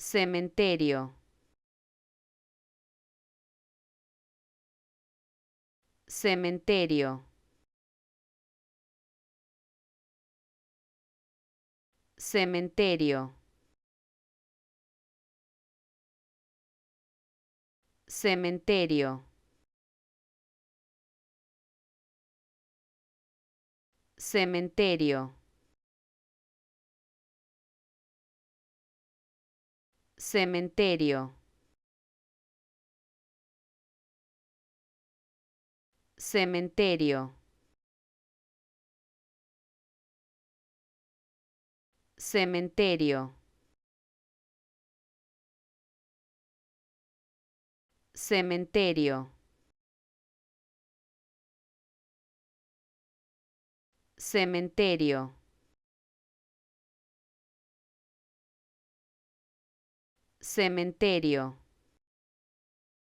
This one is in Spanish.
cementerio, cementerio, cementerio, cementerio, cementerio, cementerio, cementerio, cementerio, cementerio, cementerio, cementerio.